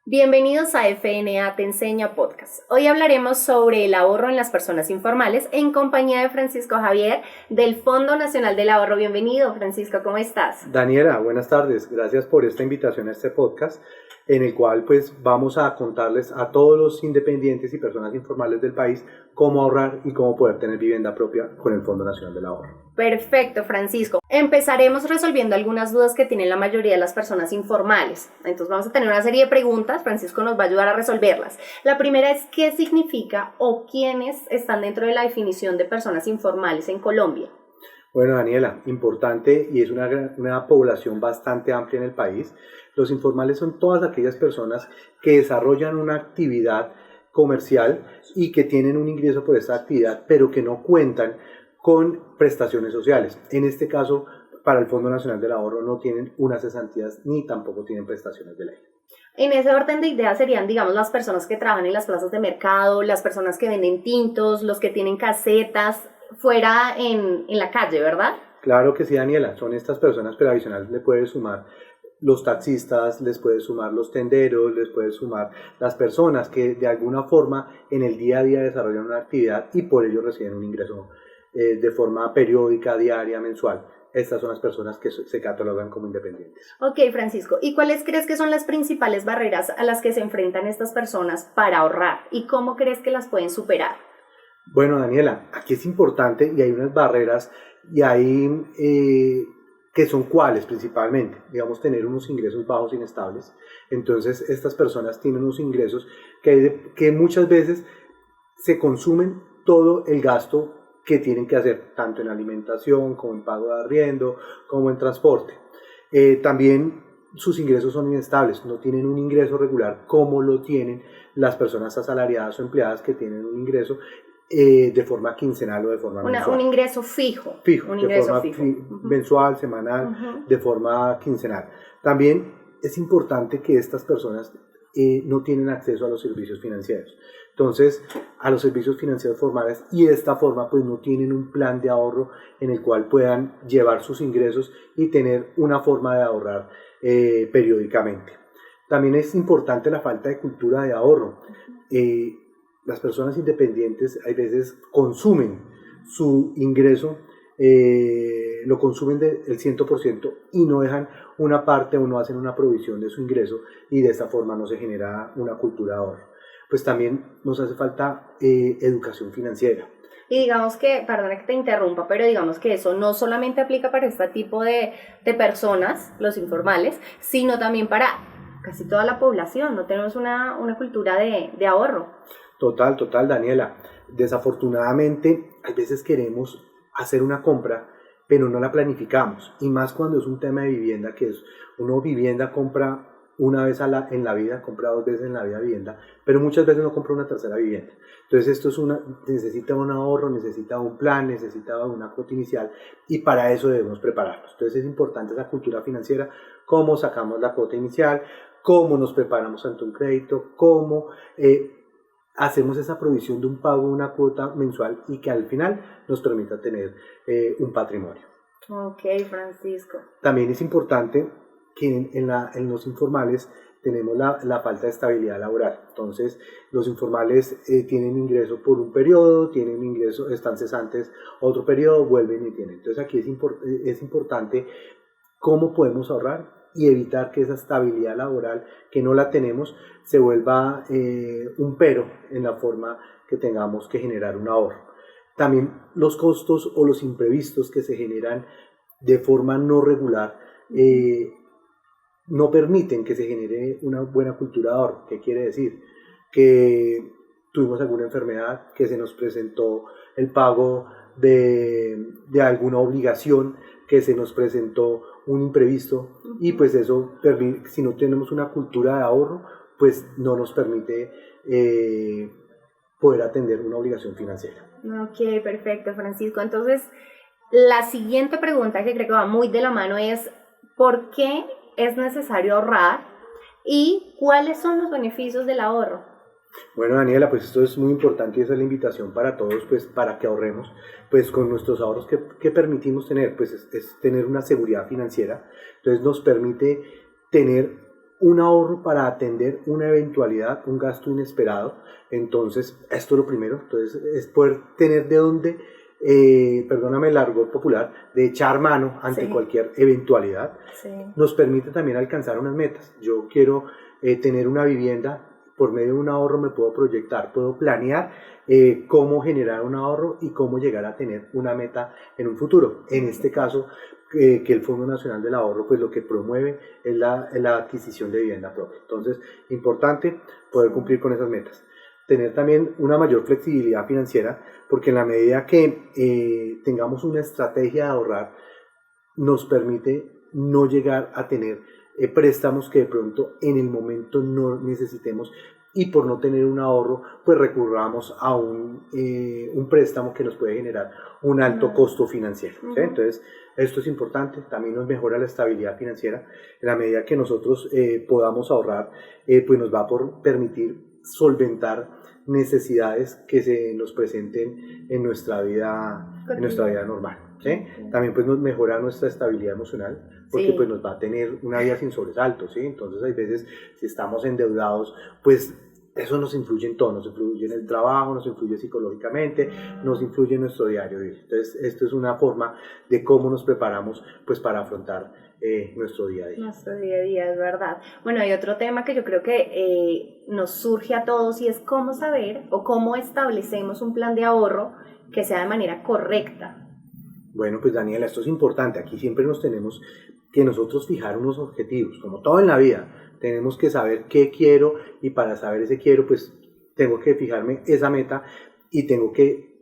Bienvenidos a FNA Te Enseña Podcast. Hoy hablaremos sobre el ahorro en las personas informales en compañía de Francisco Javier del Fondo Nacional del Ahorro. Bienvenido, Francisco, ¿cómo estás? Daniela, buenas tardes. Gracias por esta invitación a este podcast en el cual pues vamos a contarles a todos los independientes y personas informales del país cómo ahorrar y cómo poder tener vivienda propia con el Fondo Nacional del Ahorro. Perfecto, Francisco. Empezaremos resolviendo algunas dudas que tienen la mayoría de las personas informales. Entonces vamos a tener una serie de preguntas. Francisco nos va a ayudar a resolverlas. La primera es ¿qué significa o quiénes están dentro de la definición de personas informales en Colombia? Bueno, Daniela, importante y es una población bastante amplia en el país. Los informales son todas aquellas personas que desarrollan una actividad comercial y que tienen un ingreso por esta actividad, pero que no cuentan con prestaciones sociales. En este caso, para el Fondo Nacional del Ahorro no tienen unas cesantías ni tampoco tienen prestaciones de ley. En ese orden de ideas serían, digamos, las personas que trabajan en las plazas de mercado, las personas que venden tintos, los que tienen casetas fuera en la calle, ¿verdad? Claro que sí, Daniela, son estas personas, pero adicional le puedes sumar los taxistas, les puedes sumar los tenderos, les puedes sumar las personas que de alguna forma en el día a día desarrollan una actividad y por ello reciben un ingreso de forma periódica, diaria, mensual. Estas son las personas que se catalogan como independientes. Ok, Francisco, ¿y cuáles crees que son las principales barreras a las que se enfrentan estas personas para ahorrar? ¿Y cómo crees que las pueden superar? Bueno, Daniela, aquí es importante y hay unas barreras y hay que son cuáles principalmente, digamos, tener unos ingresos bajos inestables. Entonces, estas personas tienen unos ingresos que muchas veces se consumen todo el gasto que tienen que hacer, tanto en alimentación, como en pago de arriendo, como en transporte. También sus ingresos son inestables, no tienen un ingreso regular como lo tienen las personas asalariadas o empleadas que tienen un ingreso de forma quincenal o de forma mensual. Un ingreso fijo. Un ingreso fijo. Mensual, semanal, de forma quincenal. También es importante que estas personas no tienen acceso a los servicios financieros. Entonces, a los servicios financieros formales y de esta forma pues no tienen un plan de ahorro en el cual puedan llevar sus ingresos y tener una forma de ahorrar periódicamente. También es importante la falta de cultura de ahorro. Las personas independientes a veces consumen su ingreso, lo consumen del 100% y no dejan una parte o no hacen una provisión de su ingreso y de esta forma no se genera una cultura de ahorro. Pues también nos hace falta educación financiera. Y digamos que, perdona que te interrumpa, pero digamos que eso no solamente aplica para este tipo de personas, los informales, sino también para casi toda la población. No tenemos una cultura de ahorro. Total, Daniela. Desafortunadamente, a veces queremos hacer una compra, pero no la planificamos. Y más cuando es un tema de vivienda, que es uno vivienda compra una vez en la vida, compra 2 veces en la vida vivienda, pero muchas veces no compra una tercera vivienda. Entonces esto necesita un ahorro, necesita un plan, necesita una cuota inicial y para eso debemos prepararnos. Entonces es importante esa cultura financiera, cómo sacamos la cuota inicial, cómo nos preparamos ante un crédito, cómo hacemos esa provisión de un pago, una cuota mensual y que al final nos permita tener un patrimonio. Ok, Francisco. También es importante que en los informales tenemos la falta de estabilidad laboral. Entonces, los informales tienen ingreso por un periodo, tienen ingreso, están cesantes otro periodo, vuelven y tienen. Entonces, aquí es importante cómo podemos ahorrar y evitar que esa estabilidad laboral que no la tenemos se vuelva un pero en la forma que tengamos que generar un ahorro. También los costos o los imprevistos que se generan de forma no regular no permiten que se genere una buena cultura de ahorro. ¿Qué quiere decir? Que tuvimos alguna enfermedad, que se nos presentó el pago de alguna obligación, que se nos presentó un imprevisto y pues eso, si no tenemos una cultura de ahorro, pues no nos permite poder atender una obligación financiera. Ok, perfecto, Francisco. Entonces, la siguiente pregunta que creo que va muy de la mano es ¿por qué es necesario ahorrar y cuáles son los beneficios del ahorro? Bueno, Daniela, pues esto es muy importante y esa es la invitación para todos, pues para que ahorremos, pues con nuestros ahorros que permitimos tener, pues es tener una seguridad financiera, entonces nos permite tener un ahorro para atender una eventualidad, un gasto inesperado. Entonces, esto es lo primero. Entonces, es poder tener de dónde, perdóname el argot popular, de echar mano ante cualquier eventualidad. Nos permite también alcanzar unas metas. Yo quiero tener una vivienda. Por medio de un ahorro me puedo proyectar, puedo planear cómo generar un ahorro y cómo llegar a tener una meta en un futuro. En este caso, que el Fondo Nacional del Ahorro, pues lo que promueve es la adquisición de vivienda propia. Entonces, importante poder cumplir con esas metas. Tener también una mayor flexibilidad financiera, porque en la medida que tengamos una estrategia de ahorrar, nos permite no llegar a tener préstamos que de pronto en el momento no necesitemos, y por no tener un ahorro pues recurramos a un préstamo que nos puede generar un alto costo financiero. ¿Sí? Entonces esto es importante, también nos mejora la estabilidad financiera. En la medida que nosotros podamos ahorrar, pues nos va a permitir solventar necesidades que se nos presenten en nuestra vida normal. ¿Sí? También pues nos mejora nuestra estabilidad emocional, porque pues nos va a tener una vida sin sobresaltos, ¿sí? Entonces hay veces, si estamos endeudados, pues eso nos influye en todo, nos influye en el trabajo, nos influye psicológicamente, nos influye en nuestro diario vivir. Entonces esto es una forma de cómo nos preparamos pues para afrontar nuestro día a día. Nuestro día a día, es verdad. Bueno, hay otro tema que yo creo que nos surge a todos, y es cómo saber o cómo establecemos un plan de ahorro que sea de manera correcta. Bueno, pues Daniela, esto es importante. Aquí siempre nos tenemos que nosotros fijar unos objetivos, como todo en la vida. Tenemos que saber qué quiero, y para saber ese quiero, pues tengo que fijarme esa meta y tengo que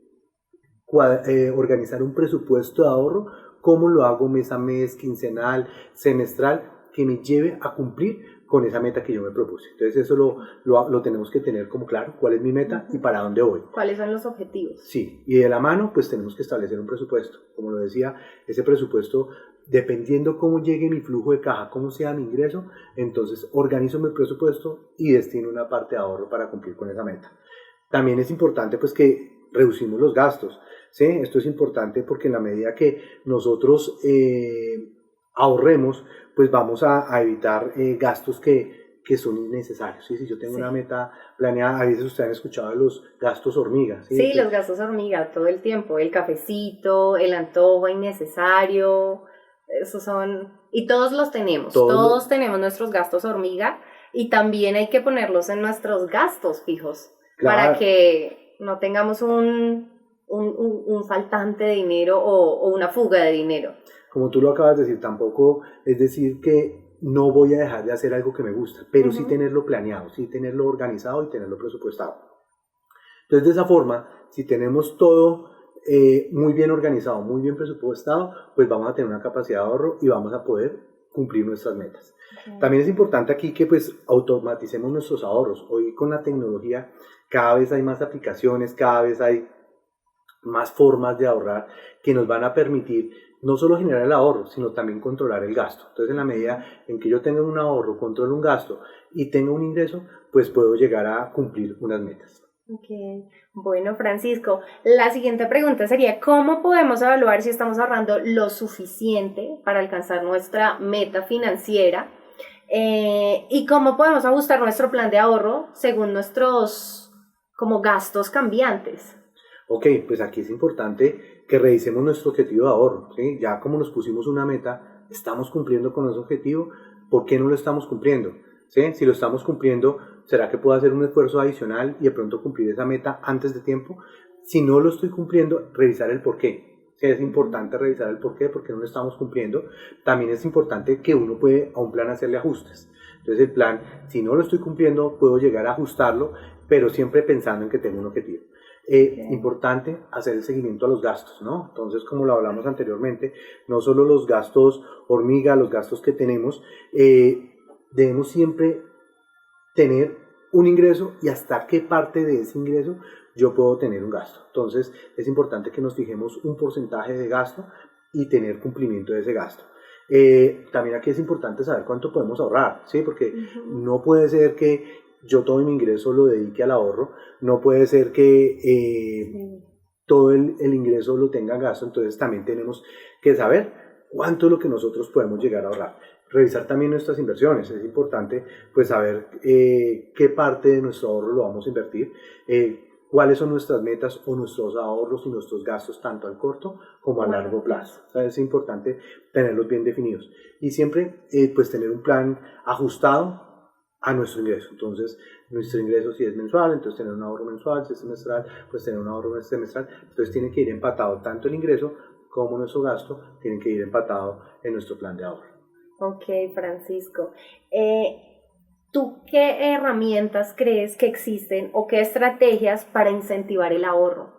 organizar un presupuesto de ahorro. ¿Cómo lo hago mes a mes, quincenal, semestral, que me lleve a cumplir con esa meta que yo me propuse? Entonces eso lo tenemos que tener como claro, cuál es mi meta y para dónde voy. ¿Cuáles son los objetivos? Sí, y de la mano pues tenemos que establecer un presupuesto. Como lo decía, ese presupuesto, dependiendo cómo llegue mi flujo de caja, cómo sea mi ingreso, entonces organizo mi presupuesto y destino una parte de ahorro para cumplir con esa meta. También es importante pues que reducimos los gastos. ¿Sí? Esto es importante porque en la medida que nosotros ahorremos, pues vamos a evitar gastos que son innecesarios. ¿Sí? Si yo tengo una meta planeada, a veces ustedes han escuchado de los gastos hormiga. Sí, los gastos hormiga todo el tiempo, el cafecito, el antojo innecesario, esos son, y todos los tenemos, todos tenemos nuestros gastos hormiga, y también hay que ponerlos en nuestros gastos fijos, para que no tengamos un faltante de dinero o una fuga de dinero. Como tú lo acabas de decir, tampoco es decir que no voy a dejar de hacer algo que me gusta, pero sí tenerlo planeado, sí tenerlo organizado y tenerlo presupuestado. Entonces, de esa forma, si tenemos todo muy bien organizado, muy bien presupuestado, pues vamos a tener una capacidad de ahorro y vamos a poder cumplir nuestras metas. También es importante aquí que pues automaticemos nuestros ahorros. Hoy con la tecnología cada vez hay más aplicaciones, cada vez hay más formas de ahorrar que nos van a permitir no solo generar el ahorro, sino también controlar el gasto. Entonces, en la medida en que yo tenga un ahorro, controlo un gasto y tenga un ingreso, pues puedo llegar a cumplir unas metas. Okay. Bueno, Francisco, la siguiente pregunta sería, ¿cómo podemos evaluar si estamos ahorrando lo suficiente para alcanzar nuestra meta financiera? ¿Y cómo podemos ajustar nuestro plan de ahorro según nuestros como gastos cambiantes? Ok, pues aquí es importante que revisemos nuestro objetivo de ahorro, ¿sí? Ya como nos pusimos una meta, ¿estamos cumpliendo con ese objetivo? ¿Por qué no lo estamos cumpliendo? ¿Sí? Si lo estamos cumpliendo, ¿será que puedo hacer un esfuerzo adicional y de pronto cumplir esa meta antes de tiempo? Si no lo estoy cumpliendo, revisar el por qué. Sí, es importante revisar el por qué no lo estamos cumpliendo. También es importante que uno puede a un plan hacerle ajustes. Entonces el plan, si no lo estoy cumpliendo, puedo llegar a ajustarlo, pero siempre pensando en que tengo un objetivo. Importante hacer el seguimiento a los gastos, ¿no? Entonces, como lo hablamos anteriormente, no solo los gastos hormiga, los gastos que tenemos, debemos siempre tener un ingreso y hasta qué parte de ese ingreso yo puedo tener un gasto. Entonces, es importante que nos fijemos un porcentaje de gasto y tener cumplimiento de ese gasto. También aquí es importante saber cuánto podemos ahorrar, ¿sí? Porque no puede ser que yo todo mi ingreso lo dedique al ahorro, no puede ser que todo el ingreso lo tenga gasto. Entonces también tenemos que saber cuánto es lo que nosotros podemos llegar a ahorrar. Revisar también nuestras inversiones. Es importante pues saber qué parte de nuestro ahorro lo vamos a invertir, cuáles son nuestras metas o nuestros ahorros y nuestros gastos tanto al corto como a largo plazo. O sea, es importante tenerlos bien definidos y siempre pues tener un plan ajustado a nuestro ingreso. Entonces, nuestro ingreso si es mensual, entonces tener un ahorro mensual, si es semestral, pues tener un ahorro semestral. Entonces tiene que ir empatado tanto el ingreso como nuestro gasto, tienen que ir empatado en nuestro plan de ahorro. Ok, Francisco. ¿Tú qué herramientas crees que existen o qué estrategias para incentivar el ahorro?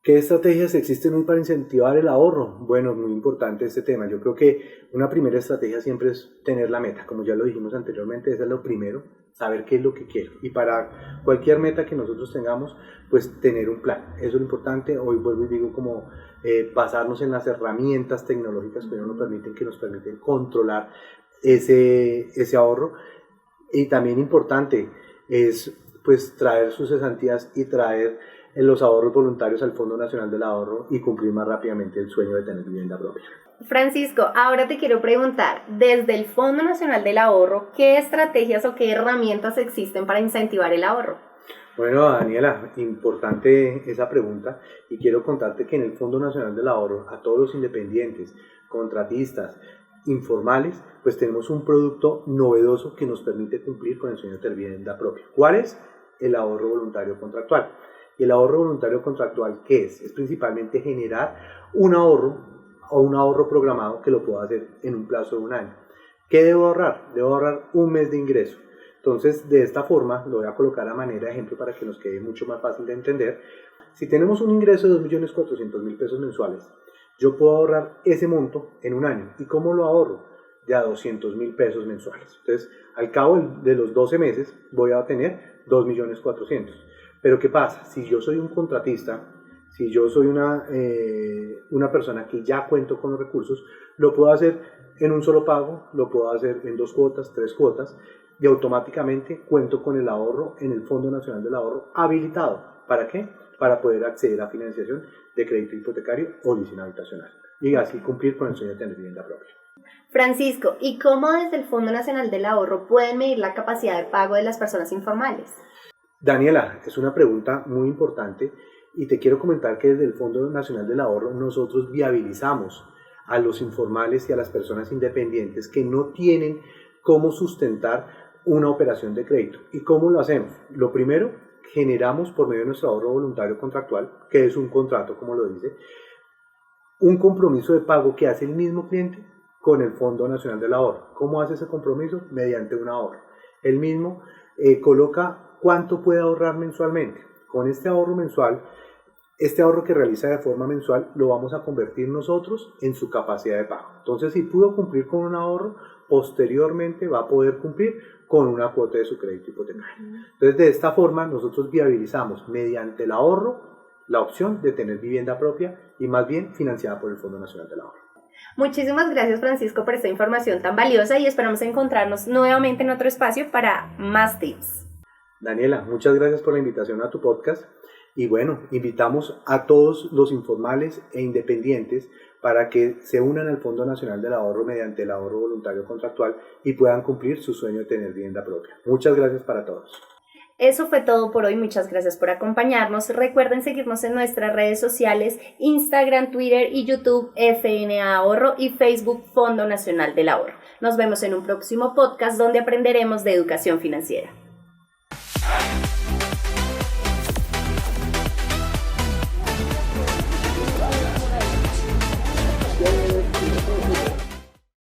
¿Qué estrategias existen hoy para incentivar el ahorro? Bueno, muy importante este tema. Yo creo que una primera estrategia siempre es tener la meta. Como ya lo dijimos anteriormente, eso es lo primero, saber qué es lo que quiero. Y para cualquier meta que nosotros tengamos, pues tener un plan. Eso es lo importante. Hoy vuelvo y digo como basarnos en las herramientas tecnológicas que nos permiten controlar ese ahorro. Y también importante es pues traer sus cesantías y traer los ahorros voluntarios al Fondo Nacional del Ahorro y cumplir más rápidamente el sueño de tener vivienda propia. Francisco, ahora te quiero preguntar, desde el Fondo Nacional del Ahorro, ¿qué estrategias o qué herramientas existen para incentivar el ahorro? Bueno, Daniela, importante esa pregunta y quiero contarte que en el Fondo Nacional del Ahorro, a todos los independientes, contratistas, informales, pues tenemos un producto novedoso que nos permite cumplir con el sueño de tener vivienda propia. ¿Cuál es? El ahorro voluntario contractual. ¿Y el ahorro voluntario contractual qué es? Es principalmente generar un ahorro o un ahorro programado que lo puedo hacer en un plazo de un año. ¿Qué debo ahorrar? Debo ahorrar un mes de ingreso. Entonces, de esta forma, lo voy a colocar a manera de ejemplo para que nos quede mucho más fácil de entender. Si tenemos un ingreso de 2.400.000 pesos mensuales, yo puedo ahorrar ese monto en un año. ¿Y cómo lo ahorro? De a 200.000 pesos mensuales. Entonces, al cabo de los 12 meses, voy a tener 2.400.000. Pero ¿qué pasa? Si yo soy un contratista, si yo soy una persona que ya cuento con los recursos, lo puedo hacer en un solo pago, lo puedo hacer en 2 cuotas, 3 cuotas, y automáticamente cuento con el ahorro en el Fondo Nacional del Ahorro habilitado. ¿Para qué? Para poder acceder a financiación de crédito hipotecario o leasing habitacional y así cumplir con el sueño de tener vivienda propia. Francisco, ¿y cómo desde el Fondo Nacional del Ahorro pueden medir la capacidad de pago de las personas informales? Daniela, es una pregunta muy importante y te quiero comentar que desde el Fondo Nacional del Ahorro nosotros viabilizamos a los informales y a las personas independientes que no tienen cómo sustentar una operación de crédito. ¿Y cómo lo hacemos? Lo primero, generamos por medio de nuestro ahorro voluntario contractual, que es un contrato, como lo dice, un compromiso de pago que hace el mismo cliente con el Fondo Nacional del Ahorro. ¿Cómo hace ese compromiso? Mediante un ahorro. El mismo coloca cuánto puede ahorrar mensualmente. Con este ahorro mensual, este ahorro que realiza de forma mensual, lo vamos a convertir nosotros en su capacidad de pago. Entonces, si pudo cumplir con un ahorro, posteriormente va a poder cumplir con una cuota de su crédito hipotecario. Entonces, de esta forma, nosotros viabilizamos mediante el ahorro la opción de tener vivienda propia y más bien financiada por el Fondo Nacional del Ahorro. Muchísimas gracias, Francisco, por esta información tan valiosa y esperamos encontrarnos nuevamente en otro espacio para más tips. Daniela, muchas gracias por la invitación a tu podcast y bueno, invitamos a todos los informales e independientes para que se unan al Fondo Nacional del Ahorro mediante el ahorro voluntario contractual y puedan cumplir su sueño de tener vivienda propia. Muchas gracias para todos. Eso fue todo por hoy, muchas gracias por acompañarnos. Recuerden seguirnos en nuestras redes sociales, Instagram, Twitter y YouTube, FNA Ahorro y Facebook Fondo Nacional del Ahorro. Nos vemos en un próximo podcast donde aprenderemos de educación financiera.